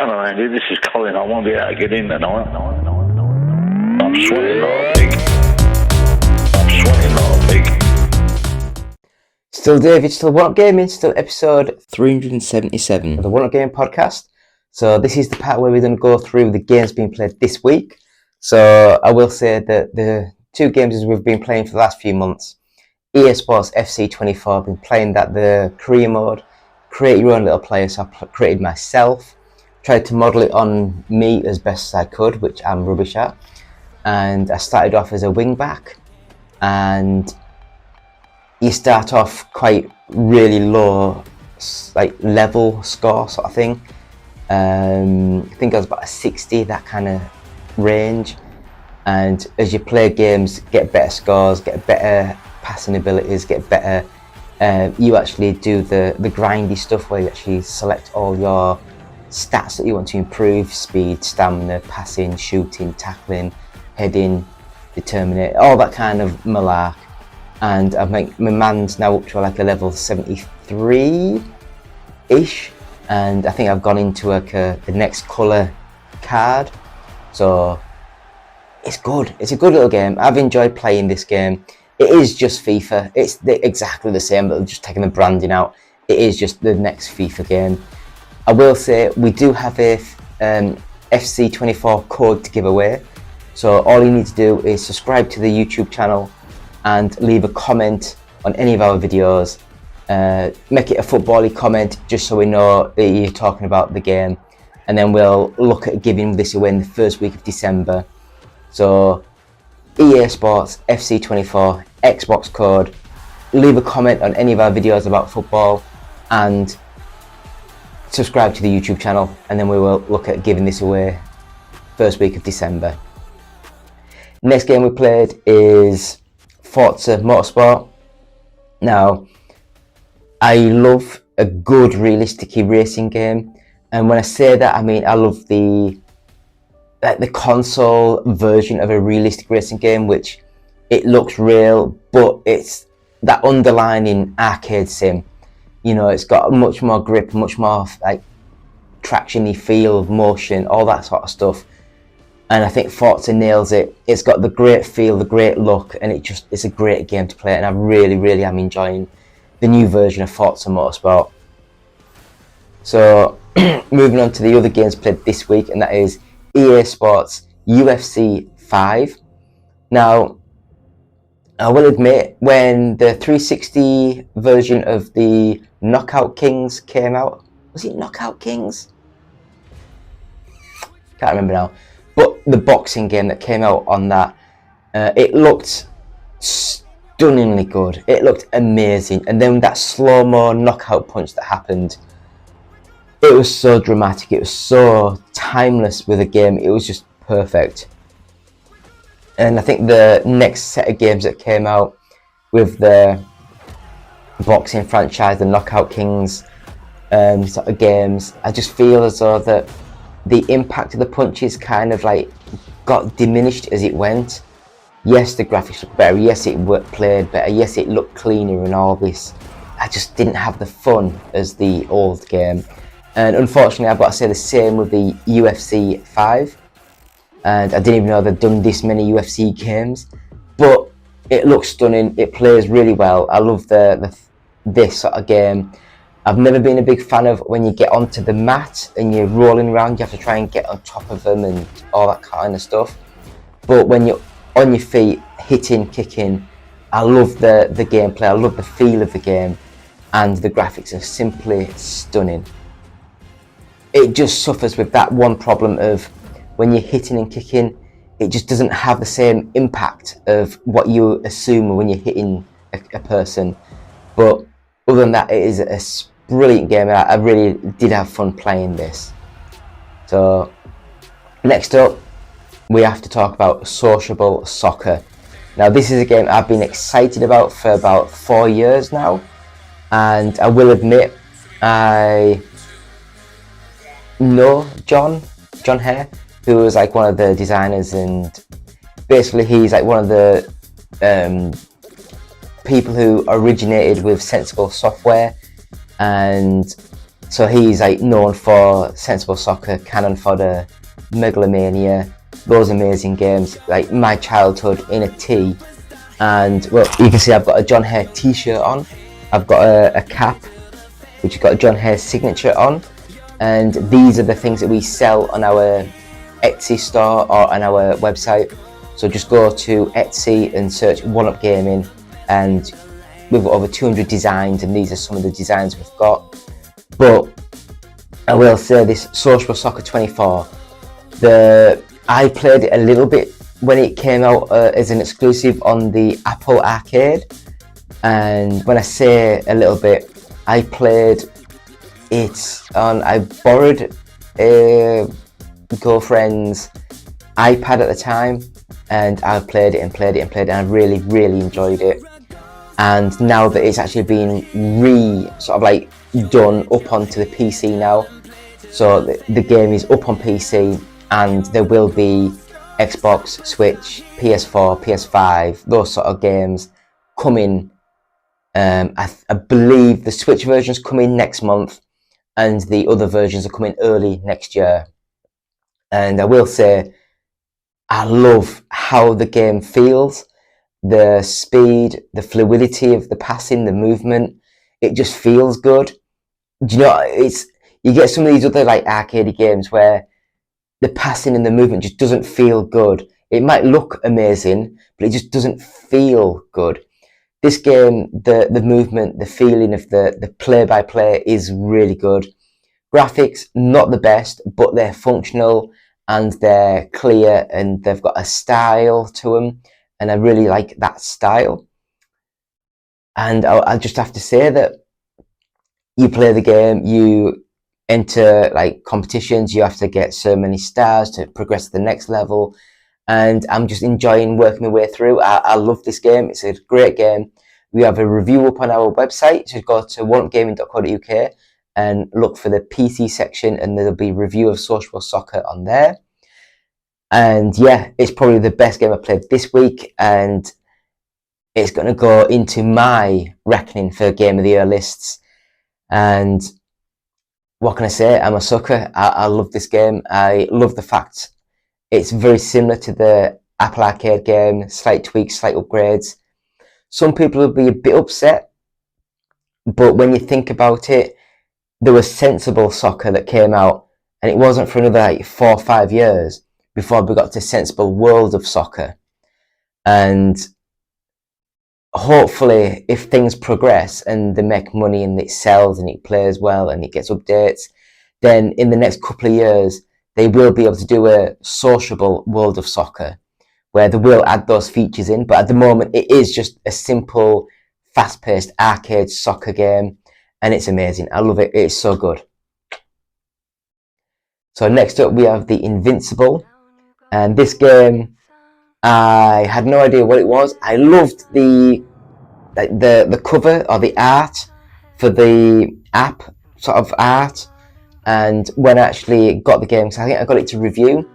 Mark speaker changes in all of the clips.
Speaker 1: Hello, Andy. This is Colin. I won't be able to get in tonight. I'm sweating like a pig. I'm sweating like a pig.
Speaker 2: Still David, still One Up Gaming, still episode 377 of the One Up Gaming podcast. So this is the part where we're going to go through the games being played this week. So I will say that the two games we've been playing for the last few months, EA Sports FC24, I've been playing that, the career mode, create your own little player. So I created myself, tried to model it on me as best as I could, which I'm rubbish at. And I started off as a wing back, and you start off quite really low, like level score sort of thing. I think I was about a 60, that kind of range. And as you play games, get better scores, get better passing abilities, get better. You actually do the grindy stuff where you actually select all your stats that you want to improve: speed, stamina, passing, shooting, tackling, heading, determinate, all that kind of malark. And I think my man's now up to like a level 73-ish, and I think I've gone into the next colour card. So it's good. It's a good little game. I've enjoyed playing this game. It is just FIFA. It's exactly the same, but just taking the branding out. It is just the next FIFA game. I will say we do have a FC24 code to give away. So all you need to do is subscribe to the YouTube channel and leave a comment on any of our videos. Make it a football-y comment just so we know that you're talking about the game. And then we'll look at giving this away in the first week of December. So EA Sports FC24 Xbox code. Leave a comment on any of our videos about football and subscribe to the YouTube channel, and then we will look at giving this away first week of December. Next game we played is Forza Motorsport. Now, I love a good realistic racing game, and when I say that, I mean I love the console version of a realistic racing game, which it looks real, but it's that underlining arcade sim. You know, it's got much more grip, much more like traction-y feel, motion, all that sort of stuff. And I think Forza nails it. It's got the great feel, the great look, and it's a great game to play. And I really am enjoying the new version of Forza Motorsport. So moving on to the other games played this week, and that is EA Sports UFC 5. Now, I will admit, when the 360 version of the Knockout Kings came out, was it Knockout Kings? Can't remember now. But the boxing game that came out on that, it looked stunningly good. It looked amazing. And then that slow-mo knockout punch that happened, it was so dramatic. It was so timeless with the game. It was just perfect. And I think the next set of games that came out with the boxing franchise, the Knockout Kings sort of games, I just feel as though that the impact of the punches kind of like got diminished as it went. Yes, the graphics looked better. Yes, it played better. Yes, it looked cleaner and all this. I just didn't have the fun as the old game. And unfortunately, I've got to say the same with the UFC 5. And I didn't even know they'd done this many UFC games, but it looks stunning. It plays really well. I love this sort of game. I've never been a big fan of when you get onto the mat and you're rolling around. You have to try and get on top of them and all that kind of stuff. But when you're on your feet, hitting, kicking, I love the gameplay. I love the feel of the game, and the graphics are simply stunning. It just suffers with that one problem of when you're hitting and kicking, it just doesn't have the same impact of what you assume when you're hitting a person. But other than that, it is a brilliant game. I really did have fun playing this. So next up, we have to talk about Sociable Soccer. Now, this is a game I've been excited about for about 4 years now, and I will admit I know John Hare, who was like one of the designers, and basically he's like one of the people who originated with Sensible Software, and So he's like known for Sensible Soccer, Cannon Fodder, Megalomania, those amazing games, like my childhood in a T. And well, you can see I've got a John Hare t-shirt on, I've got a cap which has got a John Hare signature on, and these are the things that we sell on our Etsy store or on our website. So just go to Etsy and search One Up Gaming, and we've got over 200 designs, and these are some of the designs we've got. But I will say this, Social Soccer 24, I played it a little bit when it came out as an exclusive on the Apple Arcade, and when I say a little bit, I played it on, I borrowed a girlfriend's iPad at the time, and I played it, and I really, really enjoyed it. And now that it's actually been done up onto the PC now, so the game is up on PC, and there will be Xbox, Switch, PS4, PS5, those sort of games coming. I believe the Switch version's coming next month, and the other versions are coming early next year. And I will say, I love how the game feels, the speed, the fluidity of the passing, the movement. It just feels good. Do you know, you get some of these other like arcade games where the passing and the movement just doesn't feel good. It might look amazing, but it just doesn't feel good. This game, the movement, the feeling of the play-by-play is really good. Graphics, not the best, but they're functional and they're clear and they've got a style to them, and I really like that style. And I just have to say that you play the game, you enter like competitions, you have to get so many stars to progress to the next level, and I'm just enjoying working my way through. I love this game. It's a great game. We have a review up on our website, so go to oneupgaming.co.uk and look for the PC section, and there'll be a review of Social Soccer on there. And yeah, it's probably the best game I played this week, and it's going to go into my reckoning for Game of the Year lists. And what can I say? I'm a sucker. I love this game. I love the fact it's very similar to the Apple Arcade game, slight tweaks, slight upgrades. Some people will be a bit upset, but when you think about it, there was Sensible Soccer that came out, and it wasn't for another like 4 or 5 years before we got to Sensible World of Soccer. And hopefully, if things progress and they make money and it sells and it plays well and it gets updates, then in the next couple of years, they will be able to do a sociable World of Soccer where they will add those features in. But at the moment, it is just a simple, fast-paced arcade soccer game, and it's amazing. I love it. It's so good. So next up, we have the Invincible, and this game, I had no idea what it was. I loved the cover or the art for the app, sort of art. And when I actually got the game, so I think I got it to review,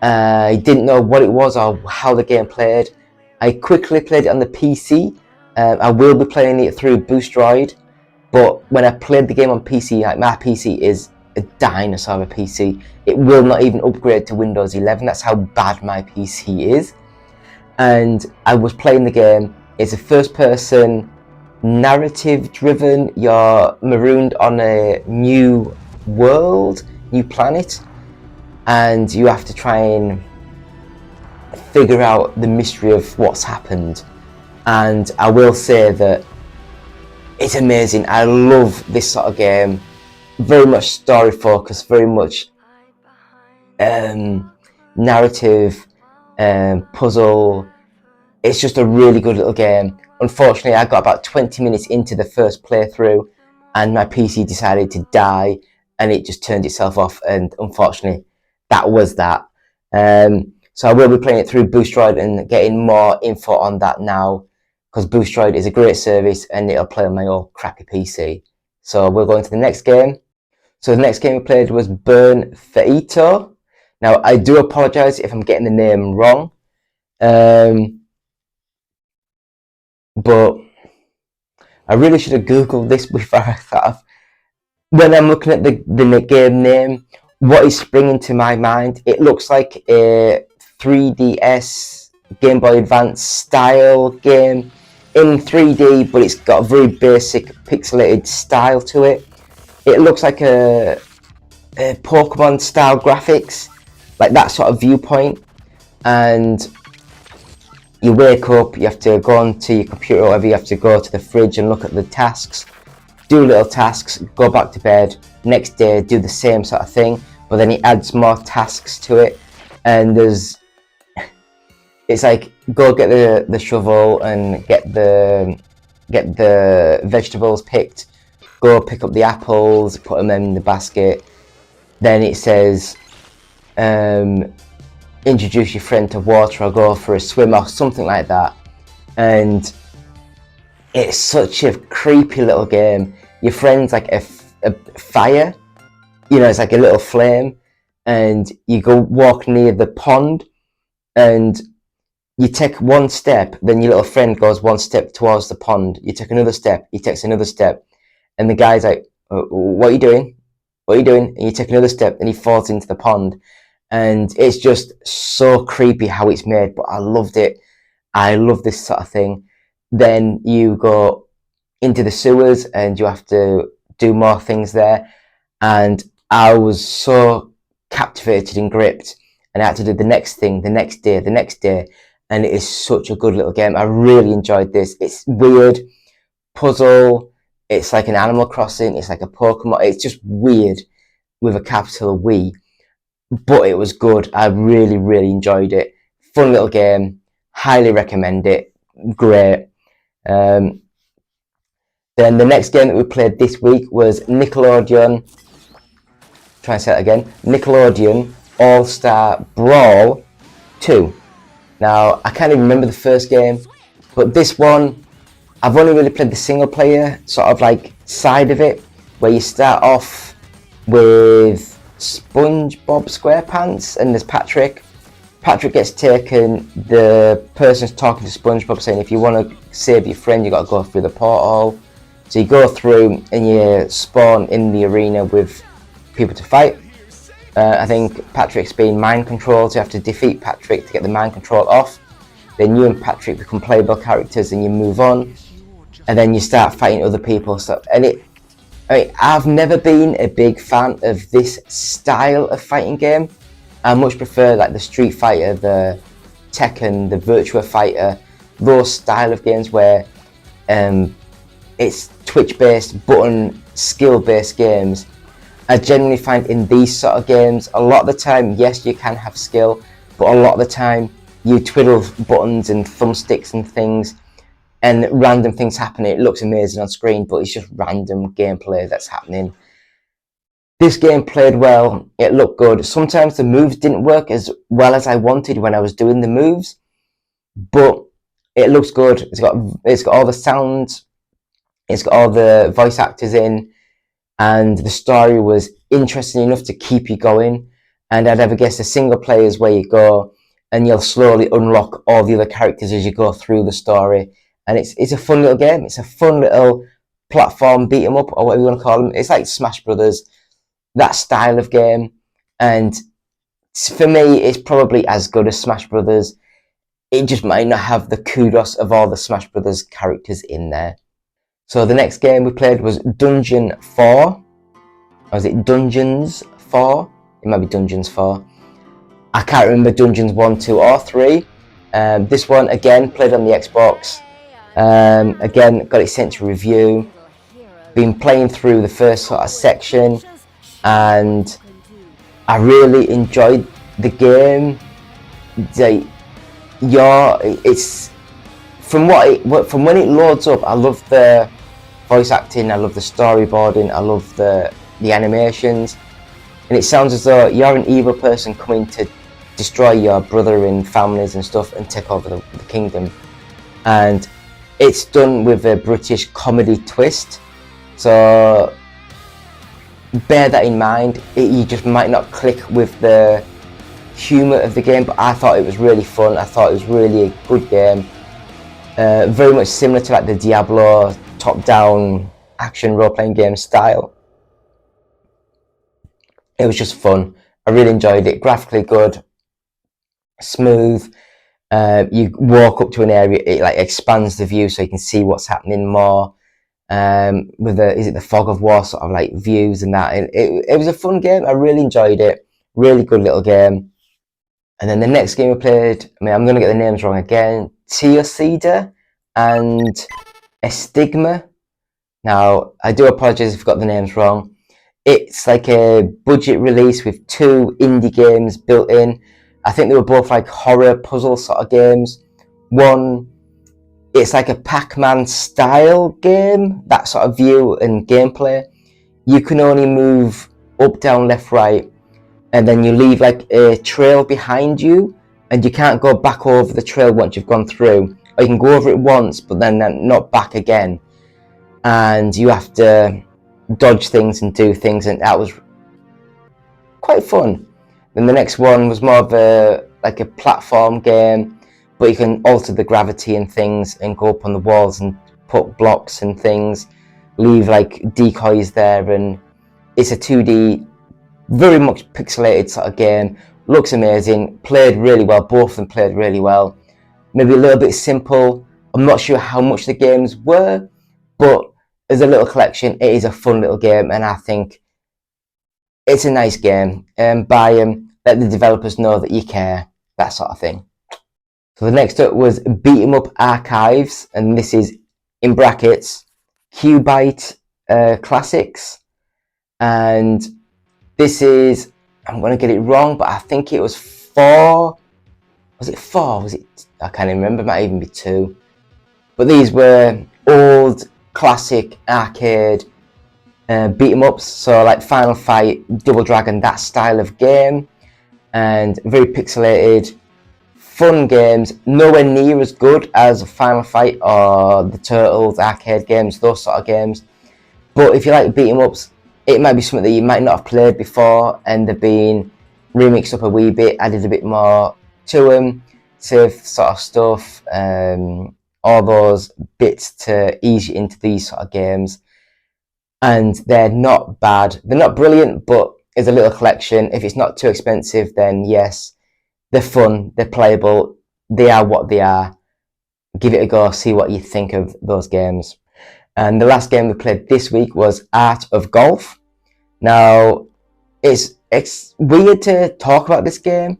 Speaker 2: I didn't know what it was or how the game played. I quickly played it on the PC. I will be playing it through Boostroid, but when I played the game on PC, like my PC is a dinosaur of a PC. It will not even upgrade to Windows 11. That's how bad my PC is. And I was playing the game. It's a first-person, narrative-driven. You're marooned on a new world, new planet, and you have to try and figure out the mystery of what's happened. And I will say that it's amazing. I love this sort of game. Very much story focused, very much narrative, puzzle. It's just a really good little game. Unfortunately, I got about 20 minutes into the first playthrough and my PC decided to die and it just turned itself off, and unfortunately that was that. So I will be playing it through Boostroid and getting more info on that now, because Boostroid is a great service and it'll play on my old crappy PC. So we'll go into the next game. So the next game we played was Burn Fito. Now I do apologise if I'm getting the name wrong, but I really should have googled this before I thought of when I'm looking at the game name, what is springing to my mind, it looks like a 3DS Game Boy Advance style game in 3D, but it's got a very basic pixelated style to it. It looks like a Pokemon style graphics, like that sort of viewpoint. And you wake up, you have to go onto your computer or whatever, you have to go to the fridge and look at the tasks, do little tasks, go back to bed, next day do the same sort of thing, but then it adds more tasks to it. And it's like, go get the shovel and get the vegetables picked, go pick up the apples, put them in the basket. Then it says, introduce your friend to water or go for a swim or something like that. And it's such a creepy little game. Your friend's like a fire, it's like a little flame, and you go walk near the pond, and you take one step, then your little friend goes one step towards the pond. You take another step, he takes another step, and the guy's like, what are you doing? What are you doing? And you take another step, and he falls into the pond. And it's just so creepy how it's made, but I loved it. I love this sort of thing. Then you go into the sewers and you have to do more things there. And I was so captivated and gripped, and I had to do the next thing, the next day. And it is such a good little game. I really enjoyed this. It's weird, puzzle. It's like an Animal Crossing. It's like a Pokemon. It's just weird with a capital W. But it was good. I really, really enjoyed it. Fun little game. Highly recommend it. Great. Then the next game that we played this week was Nickelodeon. Try and say that again. Nickelodeon All-Star Brawl 2. Now, I can't even remember the first game, but this one, I've only really played the single player sort of like side of it, where you start off with SpongeBob SquarePants and there's Patrick. Patrick gets taken, the person's talking to SpongeBob saying if you want to save your friend you got to go through the portal. So you go through and you spawn in the arena with people to fight. I think Patrick's being mind controlled, so you have to defeat Patrick to get the mind control off. Then you and Patrick become playable characters and you move on. And then you start fighting other people. I've never been a big fan of this style of fighting game. I much prefer like the Street Fighter, the Tekken, the Virtua Fighter, those style of games where it's Twitch-based, button, skill-based games. I generally find in these sort of games, a lot of the time, yes, you can have skill, but a lot of the time, you twiddle buttons and thumbsticks and things, and random things happen. It looks amazing on screen, but it's just random gameplay that's happening. This game played well, it looked good. Sometimes the moves didn't work as well as I wanted when I was doing the moves, but it looks good. It's got all the sounds, it's got all the voice actors in, and the story was interesting enough to keep you going. And I'd ever guess the single player is where you go and you'll slowly unlock all the other characters as you go through the story. And it's a fun little game. It's a fun little platform beat 'em up, or whatever you want to call them. It's like Smash Brothers, that style of game. And for me, it's probably as good as Smash Brothers. It just might not have the kudos of all the Smash Brothers characters in there. So the next game we played was Dungeon 4. Or was it Dungeons 4? It might be Dungeons 4. I can't remember Dungeons 1, 2 or 3. This one, again, played on the Xbox. Again, got it sent to review. Been playing through the first sort of section, and I really enjoyed the game. It's from when it loads up. I love the voice acting, I love the storyboarding, I love the animations, and it sounds as though you're an evil person coming to destroy your brother and families and stuff and take over the kingdom. And it's done with a British comedy twist, so bear that in mind. You just might not click with the humour of the game, but I thought it was really fun. I thought it was really a good game. Very much similar to like the Diablo top-down action role-playing game style. It was just fun. I really enjoyed it. Graphically good, smooth. You walk up to an area, it like expands the view so you can see what's happening more. With the fog of war sort of like views and that. It was a fun game. I really enjoyed it. Really good little game. And then the next game we played, I mean, I'm going to get the names wrong again. Tio Ceda and Estigma. Now, I do apologise if I got the names wrong. It's like a budget release with 2 indie games built in. I think they were both like horror puzzle sort of games. One, it's like a Pac-Man style game, that sort of view and gameplay. You can only move up, down, left, right, and then you leave like a trail behind you, and you can't go back over the trail once you've gone through. Or you can go over it once, but then not back again. And you have to dodge things and do things, and that was quite fun. Then the next one was more of a platform game, but you can alter the gravity and things and go up on the walls and put blocks and things, leave like decoys there, and it's a 2D, very much pixelated sort of game. Looks amazing, played really well, both of them played really well. Maybe a little bit simple. I'm not sure how much the games were, but as a little collection, it is a fun little game, and I think it's a nice game. Buy them, let the developers know that you care, that sort of thing. So the next up was Beat 'em Up Archives, and this is, in brackets, Cubite Classics. And this is, I'm going to get it wrong, but I think it was 4. Was it 4? Was it? I can't remember, it might even be 2. But these were old, classic, arcade beat 'em ups, so like Final Fight, Double Dragon, that style of game, and very pixelated, fun games, nowhere near as good as Final Fight or the Turtles arcade games, those sort of games. But if you like beat 'em ups, it might be something that you might not have played before, and they've been remixed up a wee bit, added a bit more to them, save sort of stuff, all those bits to ease you into these sort of games. And they're not bad. They're not brilliant, but as a little collection, if it's not too expensive, then yes, they're fun, they're playable, they are what they are. Give it a go, see what you think of those games. And the last game we played this week was Art of Golf. Now, it's weird to talk about this game.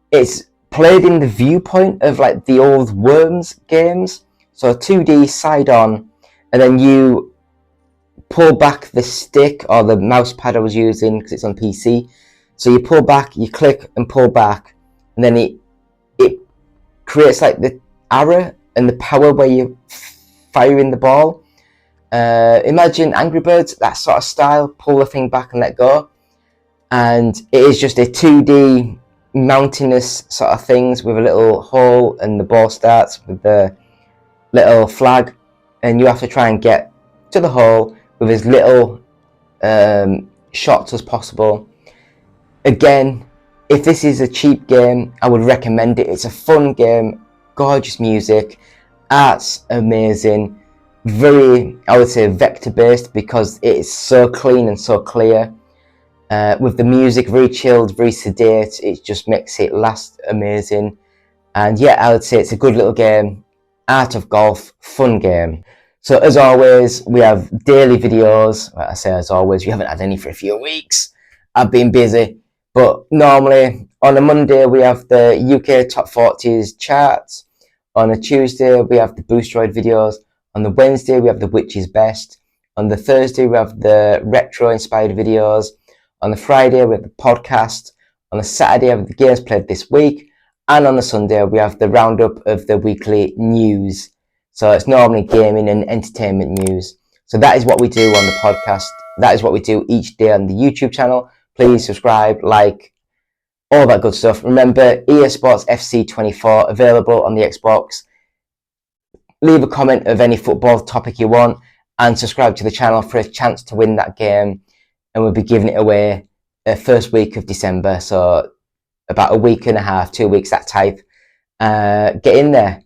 Speaker 2: It's played in the viewpoint of like the old Worms games. So 2D side on, and then you pull back the stick or the mouse pad I was using because it's on PC. So you pull back, you click and pull back, and then it creates like the arrow and the power where you're firing the ball. Imagine Angry Birds, that sort of style, pull the thing back and let go. And it is just a 2D mountainous sort of things with a little hole, and the ball starts with the little flag, and you have to try and get to the hole with as little shots as possible. Again, if this is a cheap game, I would recommend it. It's a fun game, gorgeous music, art's amazing, very, I would say, vector based because it is so clean and so clear. With the music very chilled, very sedate, it just makes it last amazing. And yeah, I would say it's a good little game. Art of Golf, fun game. So as always, we have daily videos. Like I say, as always, we haven't had any for a few weeks. I've been busy. But normally, on a Monday, we have the UK Top 40s charts. On a Tuesday, we have the Boostroid videos. On the Wednesday, we have the Which is Best. On the Thursday, we have the retro-inspired videos. On the Friday, we have the podcast. On the Saturday, we have the games played this week. And on the Sunday, we have the roundup of the weekly news. So it's normally gaming and entertainment news. So that is what we do on the podcast. That is what we do each day on the YouTube channel. Please subscribe, like, all that good stuff. Remember, EA Sports FC24 available on the Xbox. Leave a comment of any football topic you want, and subscribe to the channel for a chance to win that game. And we'll be giving it away the first week of December. So about a week and a half, 2 weeks, that type. Get in there.